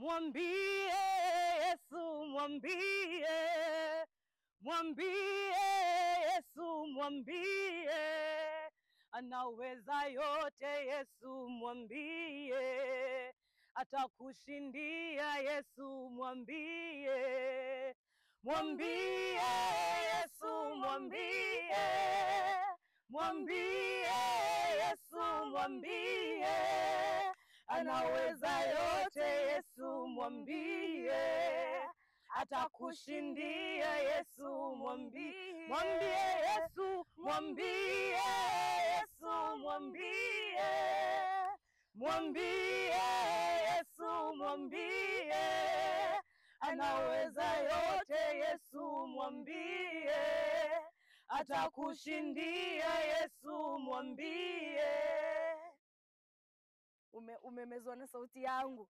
Mwambie Yesu, mwambie, mwambie Yesu, mwambie, anaweza yote Yesu, mwambie, atakushindia Yesu, mwambie, mwambie Yesu, mwambie, mwambie Yesu, mwambie, anaweza yote Yesu, mwambie, atakushindia Yesu, mwambie, mwambie Yesu, mwambie Yesu, mwambie, mwambie Yesu, mwambie, anaweza yote Yesu, mwambie, atakushindia Yesu, mwambie. Umemezwa na sauti yangu.